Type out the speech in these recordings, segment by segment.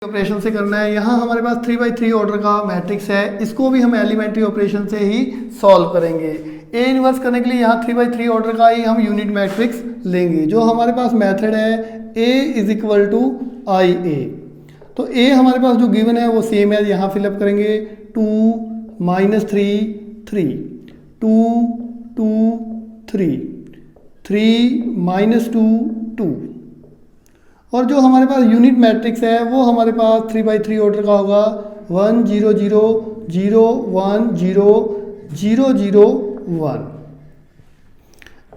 Operation से करना है। यहाँ हमारे पास 3/3 ऑर्डर का मैट्रिक्स है, इसको भी हम एलिमेंट्री ऑपरेशन से ही सॉल्व करेंगे। ए इनवर्स करने के लिए यहाँ 3/3 ऑर्डर का ही हम यूनिट मैट्रिक्स लेंगे। जो हमारे पास मेथड है A = IA, तो A हमारे पास जो गिवन है वो सेम है, यहाँ फिलअप करेंगे 2 -3 3 2 2 3 3 -2 2। और जो हमारे पास यूनिट मैट्रिक्स है वो हमारे पास 3/3 ऑर्डर का होगा 1 0 0 0 1 0 0 0 1।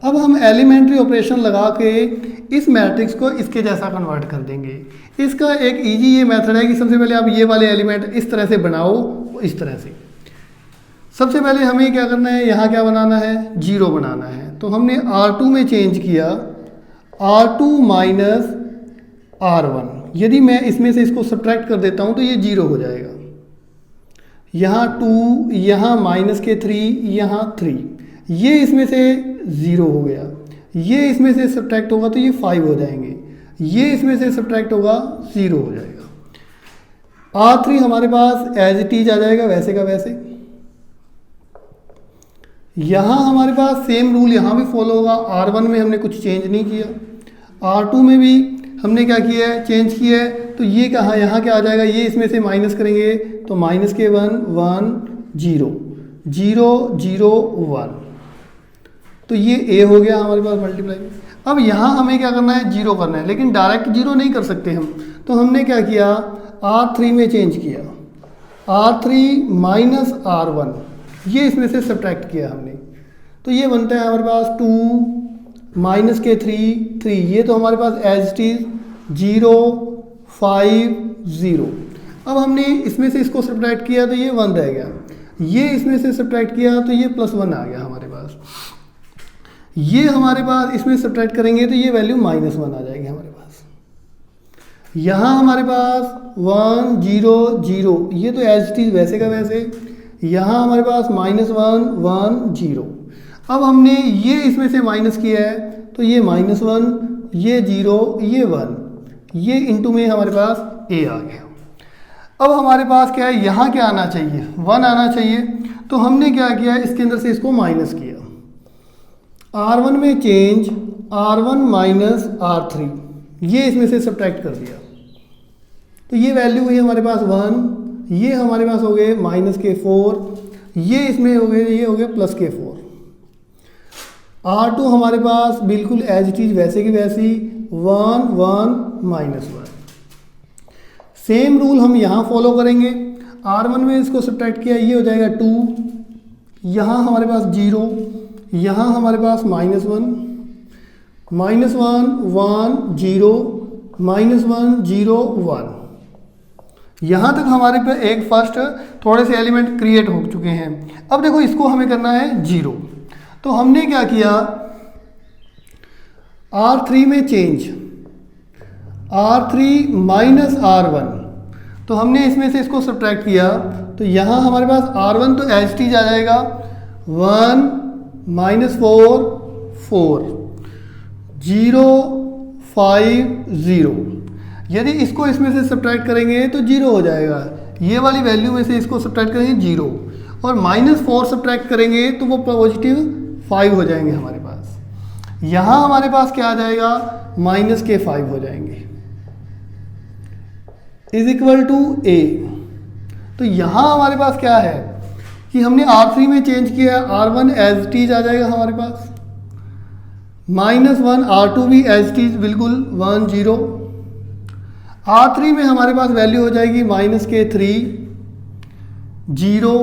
अब हम एलिमेंट्री ऑपरेशन लगा के इस मैट्रिक्स को इसके जैसा कन्वर्ट कर देंगे। इसका एक इजी ये मेथड है कि सबसे पहले आप ये वाले एलिमेंट इस तरह से बनाओ, इस तरह से। सबसे पहले हमें क्या करना है, यहाँ क्या बनाना है, 0 बनाना है। तो हमने R2 में चेंज किया R2 - R1। यदि मैं इसमें से इसको सब्ट्रैक्ट कर देता हूँ तो ये 0 हो जाएगा। यहाँ 2, यहाँ -3, यहाँ 3, ये इसमें से 0 हो गया। ये इसमें से सब्ट्रैक्ट होगा तो ये 5 हो जाएंगे। ये इसमें से सब्ट्रैक्ट होगा 0 हो जाएगा। R3 हमारे पास एज इट इज आ जाएगा वैसे का वैसे। यहाँ हमारे पास सेम रूल यहाँ भी फॉलो होगा। R1 में हमने कुछ चेंज नहीं किया, R2 में भी हमने क्या किया है, चेंज किया है। तो ये कहाँ, यहाँ क्या आ जाएगा, ये इसमें से माइनस करेंगे तो -1 1 0 0 0 1। तो ये A हो गया हमारे पास मल्टीप्लाई। अब यहाँ हमें क्या करना है, 0 करना है, लेकिन डायरेक्ट 0 नहीं कर सकते हम। तो हमने क्या किया, R3 में चेंज किया R3 - R1, ये इसमें से सब्ट्रैक्ट किया हमने। तो ये बनता है हमारे पास 2 -3 3, ये तो हमारे पास एज इट इज 0 5 0। अब हमने इसमें से इसको सब्ट्रैक्ट किया तो ये 1 रह गया। ये इसमें से सब्ट्रैक्ट किया तो ये +1 आ गया हमारे पास। ये हमारे पास इसमें सब्ट्रैक्ट करेंगे तो ये वैल्यू -1 आ जाएगी हमारे पास। यहाँ हमारे पास 1 0 0, ये तो एज इट इज वैसे का वैसे। यहाँ हमारे पास -1 1 0। अब हमने ये इसमें से माइनस किया है तो ये -1, ये 0, ये 1, ये इंटू में हमारे पास A आ गया। अब हमारे पास क्या है, यहाँ क्या आना चाहिए, 1 आना चाहिए। तो हमने क्या किया, इसके अंदर से इसको माइनस किया। R1 में चेंज R1 - R3, ये इसमें से सब्ट्रैक्ट कर दिया। तो ये वैल्यू हुई हमारे पास 1, ये हमारे पास हो गए -4, ये इसमें हो गए, ये हो गए +4। R2 हमारे पास बिल्कुल एज इट इज वैसे की वैसी 1 1 -1। सेम रूल हम यहाँ फॉलो करेंगे। R1 में इसको सब्ट्रैक्ट किया, ये हो जाएगा 2, यहाँ हमारे पास 0, यहाँ हमारे पास -1 1 1 0 -1 0 1। यहाँ तक हमारे पे एक फर्स्ट थोड़े से एलिमेंट क्रिएट हो चुके हैं। अब देखो इसको हमें करना है 0। तो हमने क्या किया, R3 में चेंज R3 - R1, तो हमने इसमें से इसको सब्ट्रैक्ट किया तो यहाँ हमारे पास R1 तो एज इट इज आ जाएगा 1 -4 4 0 5 0। यदि इसको इसमें से सब्ट्रैक्ट करेंगे तो 0 हो जाएगा। ये वाली वैल्यू में से इसको सब्ट्रैक्ट करेंगे 0, और -4 सब्ट्रैक्ट करेंगे तो वो +5 हो जाएंगे हमारे पास। यहाँ हमारे पास क्या आ जाएगा, -5 हो जाएंगे = A। तो यहाँ हमारे पास क्या है कि हमने R3 में चेंज किया, R1 एज इट इज आ जाएगा हमारे पास, -1, R2 भी एज इट इज बिल्कुल 1 0। R3 में हमारे पास वैल्यू हो जाएगी -3 0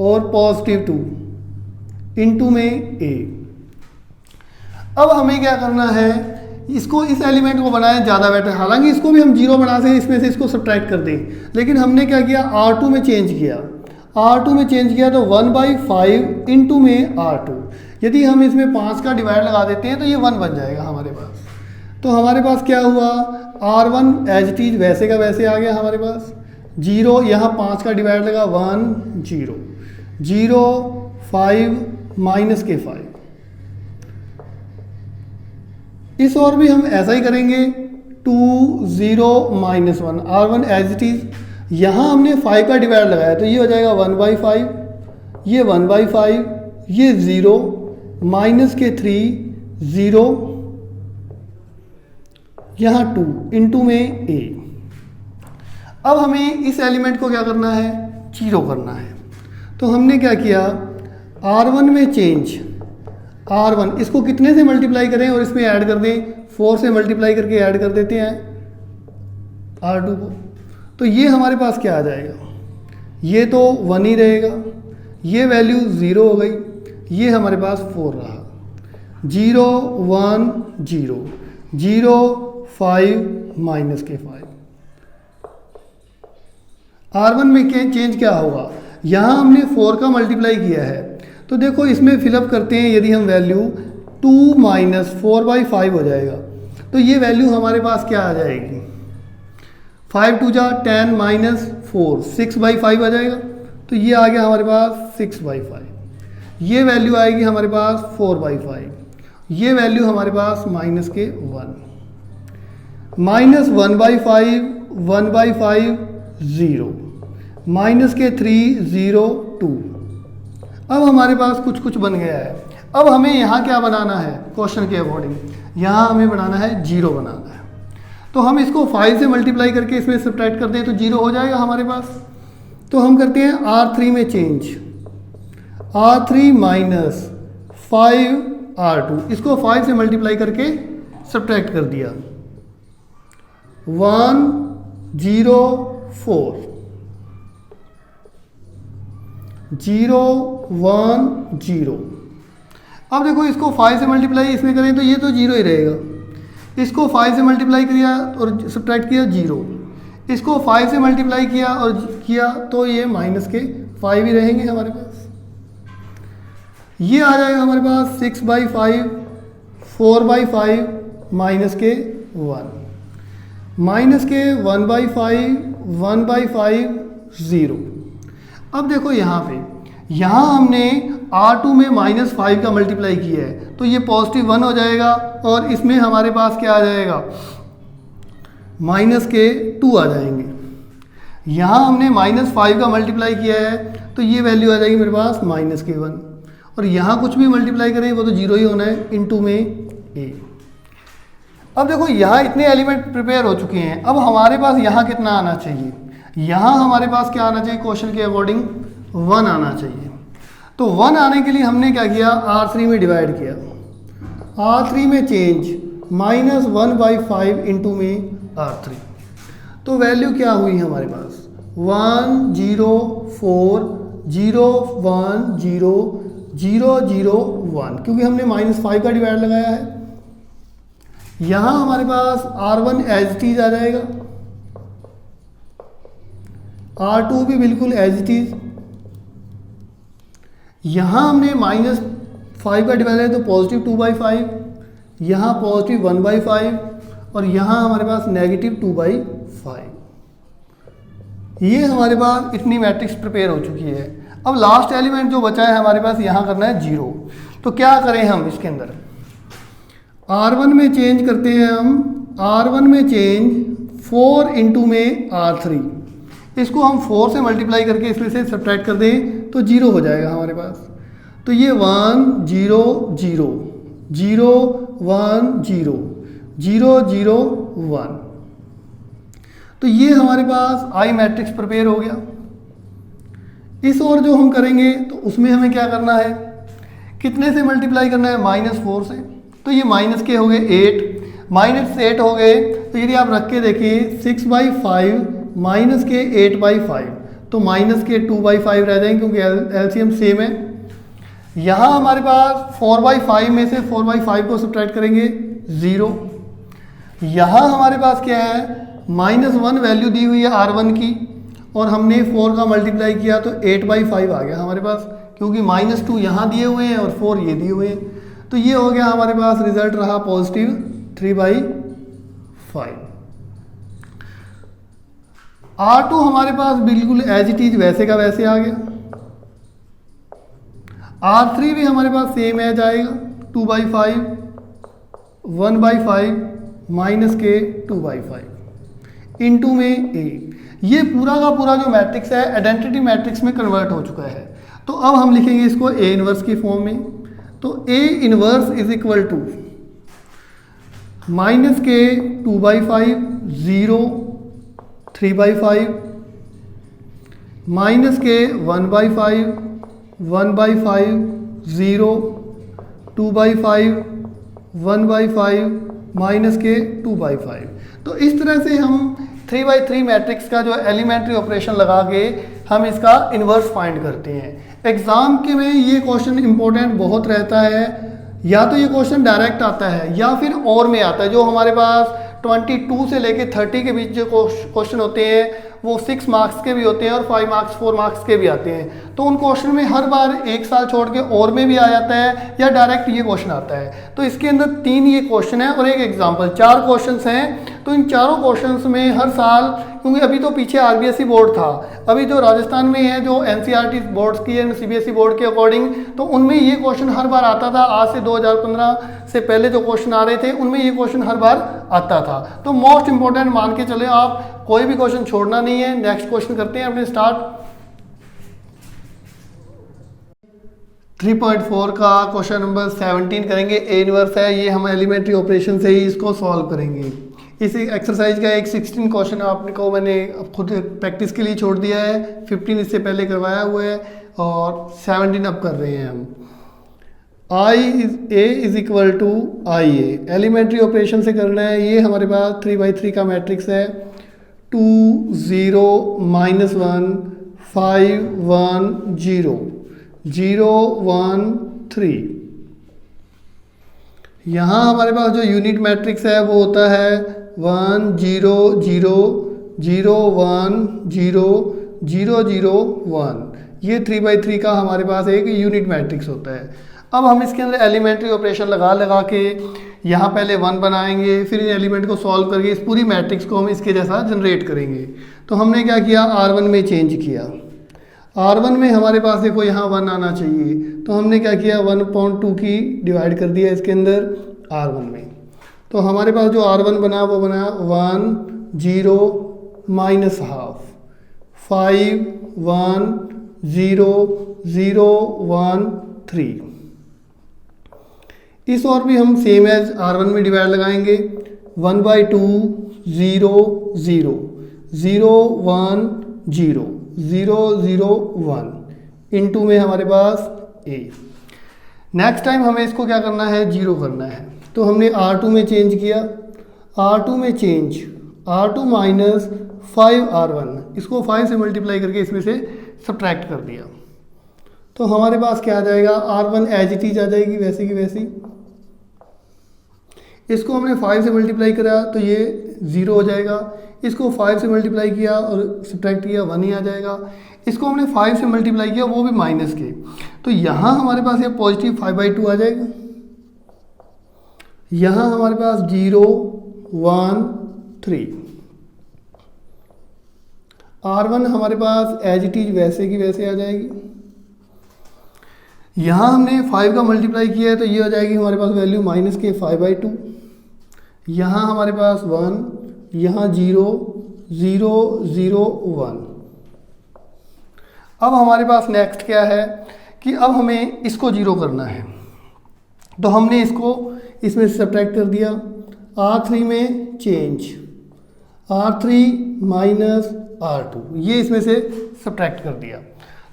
और +2 इंटू में A। अब हमें क्या करना है, इसको इस एलिमेंट को बनाएं ज़्यादा बेटर। हालांकि इसको भी हम 0 बना सकें, इसमें से इसको सब्ट्रैक्ट कर दें, लेकिन हमने क्या किया, R2 में चेंज किया। R2 में चेंज किया तो 1/5 इंटू में R2। यदि हम इसमें 5 का डिवाइड लगा देते हैं तो ये 1 बन जाएगा हमारे पास। तो हमारे पास क्या हुआ, R1 एज इट इज वैसे का वैसे आ गया हमारे पास, 0, यहाँ 5 का डिवाइड लगा 1 0 0 5 -5। इस और भी हम ऐसा ही करेंगे। 2 0 -1, R1 एज इट इज़। यहाँ हमने 5 का डिवाइड लगाया तो ये हो जाएगा 1/5, ये 1/5, ये 0 माइनस के 3 0, यहाँ 2 इंटू में a। अब हमें इस एलिमेंट को क्या करना है, 0 करना है। तो हमने क्या किया, R1 में चेंज, R1 इसको कितने से मल्टीप्लाई करें और इसमें ऐड कर दें, 4 से मल्टीप्लाई करके ऐड कर देते हैं R2 को। तो ये हमारे पास क्या आ जाएगा, ये तो 1 ही रहेगा, ये वैल्यू 0 हो गई, ये हमारे पास 4 रहा। 0 1 0 0 5 माइनस के 5। R1 में चेंज क्या होगा, यहाँ हमने 4 का मल्टीप्लाई किया है तो देखो इसमें फिलअप करते हैं, यदि हम वैल्यू 2 - 4/5 हो जाएगा तो ये वैल्यू हमारे पास क्या आ जाएगी, 5 2 जा 10 -4 6/5 आ जाएगा। तो ये आ गया हमारे पास 6/5, ये वैल्यू आएगी हमारे पास 4/5, ये वैल्यू हमारे पास माइनस के 1, -1/5 1/5 0, माइनस के 3 0 2। अब हमारे पास कुछ कुछ बन गया है। अब हमें यहाँ क्या बनाना है, क्वेश्चन के अकॉर्डिंग यहाँ हमें बनाना है 0 बनाना है। तो हम इसको 5 से मल्टीप्लाई करके इसमें सब्ट्रैक्ट कर दें तो 0 हो जाएगा हमारे पास। तो हम करते हैं R3 में चेंज, R3 माइनस 5 R2, इसको 5 से मल्टीप्लाई करके सब्ट्रैक्ट कर दिया, 1 0 4 0 1 0। अब देखो इसको 5 से मल्टीप्लाई इसमें करें तो ये तो 0 ही रहेगा, इसको 5 से मल्टीप्लाई किया और सब्ट्रैक्ट किया 0, इसको 5 से मल्टीप्लाई किया और किया तो ये माइनस के 5 ही रहेंगे हमारे पास। ये आ जाएगा हमारे पास 6/5 4/5 माइनस के 1, माइनस के 1/5 1/5 0। अब देखो यहाँ हमने R2 में -5 का मल्टीप्लाई किया है तो ये पॉजिटिव 1 हो जाएगा और इसमें हमारे पास क्या आ जाएगा, माइनस के 2 आ जाएंगे। यहाँ हमने -5 का मल्टीप्लाई किया है तो ये वैल्यू आ जाएगी मेरे पास माइनस के 1, और यहाँ कुछ भी मल्टीप्लाई करें वो तो 0 ही होना है, इंटू में a। अब देखो यहाँ इतने एलिमेंट प्रिपेयर हो चुके हैं, अब हमारे पास यहाँ कितना आना चाहिए, यहाँ हमारे पास क्या आना चाहिए, क्वेश्चन के अकॉर्डिंग 1 आना चाहिए। तो 1 आने के लिए हमने क्या किया, R3 में डिवाइड किया, R3 में चेंज -1/5 इंटू में R3। तो वैल्यू क्या हुई हमारे पास, 1 0 4 0 1 0 0 0 1, क्योंकि हमने -5 का डिवाइड लगाया है। यहाँ हमारे पास R1 एज इट इज आ जाएगा, R2 भी बिल्कुल एज इट इज। यहाँ हमने -5 का डिवाइड है तो पॉजिटिव 2/5, यहाँ पॉजिटिव 1/5 और यहाँ हमारे पास नेगेटिव 2/5। ये हमारे पास इतनी मैट्रिक्स प्रिपेयर हो चुकी है। अब लास्ट एलिमेंट जो बचा है हमारे पास यहाँ करना है 0। तो क्या करें हम इसके अंदर, R1 में चेंज करते हैं हम, R1 में चेंज 4 इंटू में R3, इसको हम 4 से मल्टीप्लाई करके इसमें से सब्ट्रैक्ट कर दें तो 0 हो जाएगा हमारे पास। तो ये 1 0 0 0 1 0 0 0 1। तो ये हमारे पास आई मैट्रिक्स प्रिपेयर हो गया। इस और जो हम करेंगे तो उसमें हमें क्या करना है, कितने से मल्टीप्लाई करना है, -4 से। तो ये माइनस के हो गए 8, -8 हो गए। तो यदि आप रख के देखिए 6/5 माइनस के 8/5 तो माइनस के 2/5 रह जाएंगे क्योंकि एलसीएम सेम है। यहाँ हमारे पास 4/5 में से 4/5 को सब्ट्रैक्ट करेंगे 0। यहाँ हमारे पास क्या है, -1 वैल्यू दी हुई है R1 की और हमने 4 का मल्टीप्लाई किया तो 8/5 आ गया हमारे पास, क्योंकि -2 यहाँ दिए हुए हैं और 4 ये दिए हुए हैं। तो ये हो गया हमारे पास, रिजल्ट रहा पॉजिटिव 3/5। R2 हमारे पास बिल्कुल एज इट इज वैसे का वैसे आ गया। R3 भी हमारे पास सेम एज आएगा, 2/5 1/5 माइनस के 2/5 इंटू में ए। ये पूरा का पूरा जो मैट्रिक्स है आइडेंटिटी मैट्रिक्स में कन्वर्ट हो चुका है। तो अब हम लिखेंगे इसको ए इनवर्स की फॉर्म में। तो A inverse is equal to minus के 2/5 0 3/5 माइनस के 1/5 1/5 0 2/5 1/5 माइनस के 2/5। तो इस तरह से हम 3/3 मैट्रिक्स का जो एलिमेंट्री ऑपरेशन लगा के हम इसका इन्वर्स फाइंड करते हैं। एग्जाम के में ये क्वेश्चन इंपॉर्टेंट बहुत रहता है। या तो ये क्वेश्चन डायरेक्ट आता है या फिर और में आता है। जो हमारे पास 22 से लेके 30 के बीच जो क्वेश्चन होते हैं वो 6 मार्क्स के भी होते हैं और 5 मार्क्स 4 मार्क्स के भी आते हैं। तो उन क्वेश्चन में हर बार एक साल छोड़ के और में भी आ जाता है या डायरेक्ट ये क्वेश्चन आता है। तो इसके अंदर 3 ये क्वेश्चन है और एक एग्जाम्पल, 4 क्वेश्चंस हैं। तो इन चारों क्वेश्चंस में हर साल, क्योंकि अभी तो पीछे आरबीएसई बोर्ड था, अभी जो राजस्थान में है जो एनसीईआरटी बोर्ड्स की है सीबीएसई बोर्ड के अकॉर्डिंग, तो उनमें ये क्वेश्चन हर बार आता था। आज से 2015 से पहले जो क्वेश्चन आ रहे थे उनमें ये क्वेश्चन हर बार आता था। तो मोस्ट इंपॉर्टेंट मान के चले आप, कोई भी क्वेश्चन छोड़ना नहीं है। नेक्स्ट क्वेश्चन करते हैं अपने स्टार्ट। 3.4 का क्वेश्चन नंबर 17 करेंगे। ए इनवर्स है, ये हम एलिमेंट्री ऑपरेशन से ही इसको सॉल्व करेंगे। इस एक्सरसाइज का एक 16 क्वेश्चन आपको मैंने खुद प्रैक्टिस के लिए छोड़ दिया है। 15 इससे पहले करवाया हुआ है और 17 अब कर रहे हैं हम। A is equal to I A, elementary operation से करना है। ये हमारे पास 3/3 का मैट्रिक्स है। 2 0 -1 5 1 0 0 1 3। यहाँ हमारे पास जो यूनिट मैट्रिक्स है वो होता है 1 0 0 0 1 0 0 0 1। ये 3/3 का हमारे पास एक यूनिट मैट्रिक्स होता है। अब हम इसके अंदर एलिमेंट्री ऑपरेशन लगा के यहाँ पहले 1 बनाएंगे, फिर इन एलिमेंट को सॉल्व करके इस पूरी मैट्रिक्स को हम इसके जैसा जनरेट करेंगे। तो हमने क्या किया, R1 में चेंज किया। R1 में हमारे पास देखो यहाँ 1 आना चाहिए, तो हमने क्या किया 1/2 की डिवाइड कर दिया इसके अंदर R1 में। तो हमारे पास जो R1 बना वो बना 1 0 -12 5 1 0 0 1 3। इस और भी हम सेम एज R1 में डिवाइड लगाएंगे। 1/2 0 0 0 1 0 0 0 1 इंटू में हमारे पास A। नेक्स्ट टाइम हमें इसको क्या करना है, 0 करना है। तो हमने R2 में चेंज किया। R2 में चेंज R2 माइनस 5R1, इसको 5 से मल्टीप्लाई करके इसमें से सब्ट्रैक्ट कर दिया। तो हमारे पास क्या आ जाएगा, R1 एज इट इज आ जाएगी वैसे की वैसी। इसको हमने 5 से मल्टीप्लाई करा तो ये 0 हो जाएगा। इसको 5 से मल्टीप्लाई किया और सब्ट्रैक्ट किया 1 ही आ जाएगा। इसको हमने 5 से मल्टीप्लाई किया वो भी माइनस के, तो यहाँ हमारे पास ये पॉजिटिव 5/2 आ जाएगा। यहाँ हमारे पास 0 1 3। R1 हमारे पास एज इट इज वैसे की वैसे आ जाएगी। यहाँ हमने 5 का मल्टीप्लाई किया है तो ये हो जाएगी हमारे पास वैल्यू माइनस के 5/2। यहाँ हमारे पास 1, यहाँ 0 0 0 1। अब हमारे पास नेक्स्ट क्या है कि अब हमें इसको 0 करना है। तो हमने इसको इसमें से सब्ट्रैक्ट कर दिया। R3 में चेंज R3 माइनस R2, ये इसमें से सब्ट्रैक्ट कर दिया।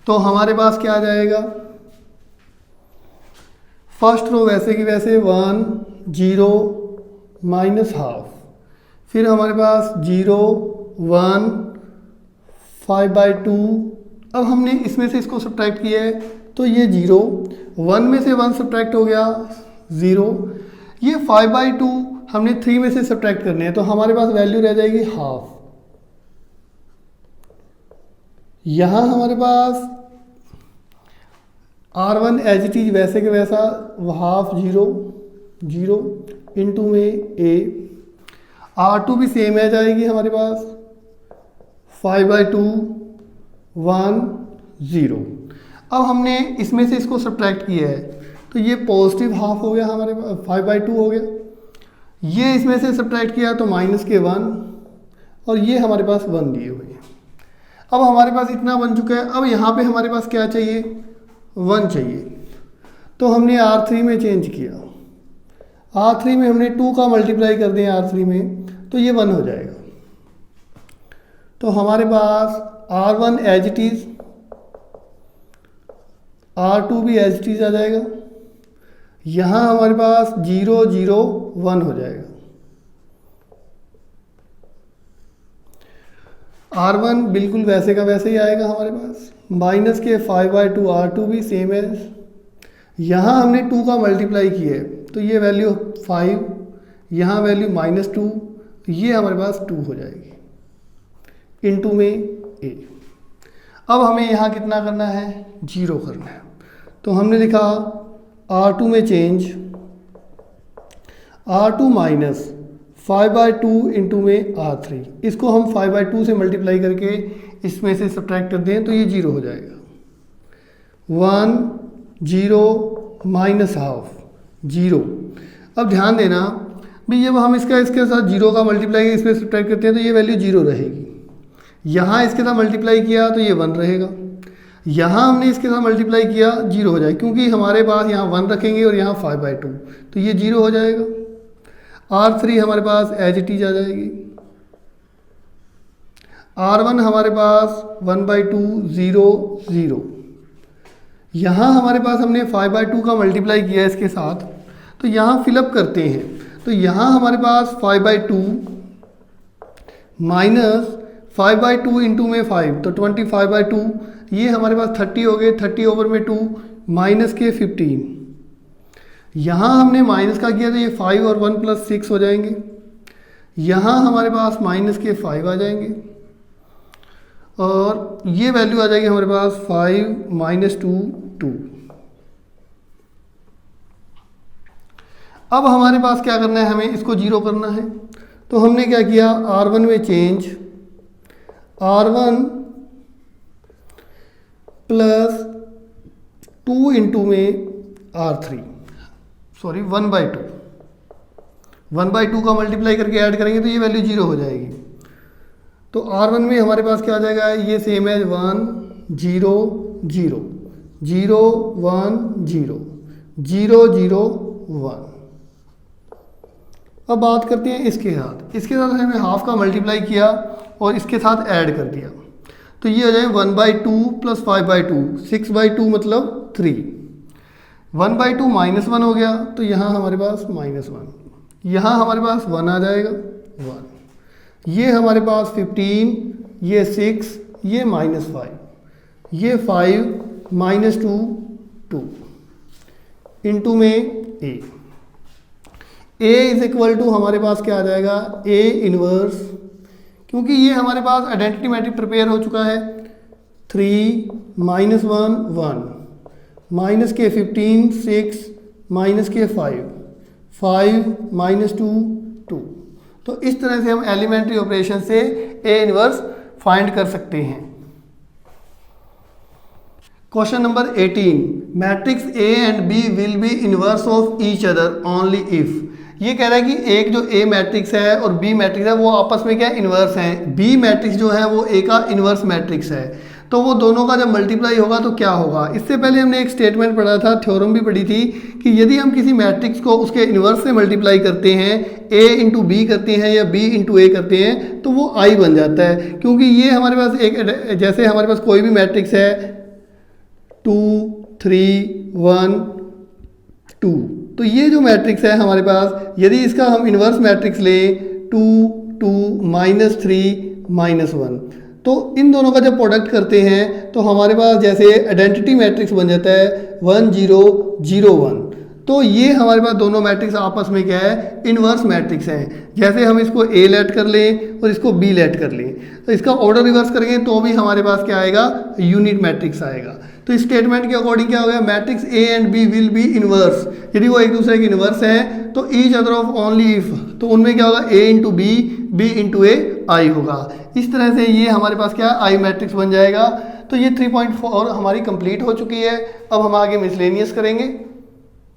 तो हमारे पास क्या आ जाएगा, फर्स्ट रो वैसे की वैसे 1 0 -12, फिर हमारे पास 0 1 5/2। अब हमने इसमें से इसको सब्ट्रैक्ट किया है तो ये 0, 1 में से 1 सब्ट्रैक्ट हो गया 0। ये 5/2 हमने 3 में से सब्ट्रैक्ट करने हैं तो हमारे पास वैल्यू रह जाएगी हाफ। यहाँ हमारे पास R1 एज इट इज वैसे के वैसा हाफ 0 0 इंटू में A। R2 भी सेम है जाएगी हमारे पास 5/2 1 0। अब हमने इसमें से इसको सब्ट्रैक्ट किया है तो ये पॉजिटिव हाफ हो गया हमारे पास 5/2 हो गया। ये इसमें से सब्ट्रैक्ट किया तो माइनस के 1 और ये हमारे पास 1 दिए हुए हैं। अब हमारे पास इतना बन चुका है। अब यहाँ पे हमारे पास क्या चाहिए, 1 चाहिए। तो हमने R3 में चेंज किया, R3 में हमने 2 का मल्टीप्लाई कर दिया R3 में, तो ये 1 हो जाएगा। तो हमारे पास R1 as it is, R2 भी एज इट इज आ जाएगा। यहाँ हमारे पास 0 0 1 हो जाएगा। R1 बिल्कुल वैसे का वैसे ही आएगा हमारे पास। माइनस के 5/2 R2 भी सेम है। यहाँ हमने 2 का मल्टीप्लाई किया है तो ये वैल्यू 5, यहाँ वैल्यू -2, ये हमारे पास 2 हो जाएगी इनटू में a। अब हमें यहाँ कितना करना है, 0 करना है। तो हमने लिखा R2 में चेंज, R2 माइनस 5/2 इंटू में R3, इसको हम 5/2 से मल्टीप्लाई करके इसमें से सब्ट्रैक्ट कर दें तो ये 0 हो जाएगा। 1 0 माइनस हाफ 0। अब ध्यान देना भाई, जब हम इसके साथ 0 का मल्टीप्लाई इसमें सब्ट्रैक्ट करते हैं तो ये वैल्यू 0 रहेगी। यहाँ इसके साथ मल्टीप्लाई किया तो ये 1 रहेगा। यहाँ हमने इसके साथ मल्टीप्लाई किया 0 हो जाएगा, क्योंकि हमारे पास यहाँ 1 रखेंगे और यहाँ 5/2, तो ये 0 हो जाएगा। R3 हमारे पास एज इट इज आ जाएगी। R1 हमारे पास 1/2 0 0। यहाँ हमारे पास हमने 5/2 का मल्टीप्लाई किया इसके साथ, तो यहाँ फिलअप करते हैं। तो यहाँ हमारे पास 5/2 माइनस 5/2 इंटू में 5, तो 25/2, ये हमारे पास 30 हो गए। 30 ओवर में 2 माइनस के 15। यहाँ हमने माइनस का किया तो ये 5 और 1 + 6 हो जाएंगे। यहाँ हमारे पास माइनस के 5 आ जाएंगे और ये वैल्यू आ जाएगी हमारे पास 5 - 2 2। अब हमारे पास क्या करना है, हमें इसको 0 करना है। तो हमने क्या किया, R1 में चेंज, R1 प्लस 2 इंटू में R3, सॉरी 1/2, 1/2 का मल्टीप्लाई करके ऐड करेंगे तो ये वैल्यू 0 हो जाएगी। तो R1 में हमारे पास क्या आ जाएगा, ये सेम है 1 0 0 0 1 0 0 0 1। अब बात करते हैं इसके साथ। इसके साथ हमने हाफ का मल्टीप्लाई किया और इसके साथ ऐड कर दिया, तो ये हो जाए 1/2 प्लस 5/2, 6/2 मतलब 3। 1/2 -1 हो गया, तो यहाँ हमारे पास -1, यहाँ हमारे पास 1 आ जाएगा 1। ये हमारे पास 15, ये 6, ये -5, ये 5 - 2 2 इंटू में a। a is equal to हमारे पास क्या आ जाएगा, a इनवर्स, क्योंकि ये हमारे पास आइडेंटिटी मैट्रिक्स प्रिपेयर हो चुका है। 3 -1 1, माइनस के 15 6, माइनस के 5 5 - 2 2। तो इस तरह से हम एलिमेंट्री ऑपरेशन से a इनवर्स फाइंड कर सकते हैं। Question number 18, matrix A and B will be inverse of each other only if. ये कह रहा है कि एक जो A मैट्रिक्स है और B मैट्रिक्स है वो आपस में क्या इनवर्स हैं। B मैट्रिक्स जो है वो A का इनवर्स मैट्रिक्स है, तो वो दोनों का जब मल्टीप्लाई होगा तो क्या होगा। इससे पहले हमने एक स्टेटमेंट पढ़ा था, थ्योरम भी पढ़ी थी, कि यदि हम किसी मैट्रिक्स को उसके इनवर्स से मल्टीप्लाई करते हैं, A इंटू B करते हैं या B इंटू A करते हैं, तो वो I बन जाता है। क्योंकि ये हमारे पास एक, जैसे हमारे पास कोई भी मैट्रिक्स है 2 3 1 2, तो ये जो मैट्रिक्स है हमारे पास, यदि इसका हम इन्वर्स मैट्रिक्स लें 2 2 -3 -1, तो इन दोनों का जब प्रोडक्ट करते हैं तो हमारे पास जैसे आइडेंटिटी मैट्रिक्स बन जाता है 1 0 0 1। तो ये हमारे पास दोनों मैट्रिक्स आपस में क्या है, इनवर्स मैट्रिक्स हैं। जैसे हम इसको A लेट कर लें और इसको B लेट कर लें, तो इसका ऑर्डर रिवर्स करेंगे तो भी हमारे पास क्या आएगा, यूनिट मैट्रिक्स आएगा। तो इस स्टेटमेंट के अकॉर्डिंग क्या हो गया, matrix A and B will be inverse, यदि वो एक दूसरे के इनवर्स हैं तो each other of only if, तो उनमें क्या होगा, A into B B into A I होगा। इस तरह से ये हमारे पास क्या I मैट्रिक्स बन जाएगा। तो ये 3.4 हमारी कंप्लीट हो चुकी है। अब हम आगे मिसलेनियस करेंगे।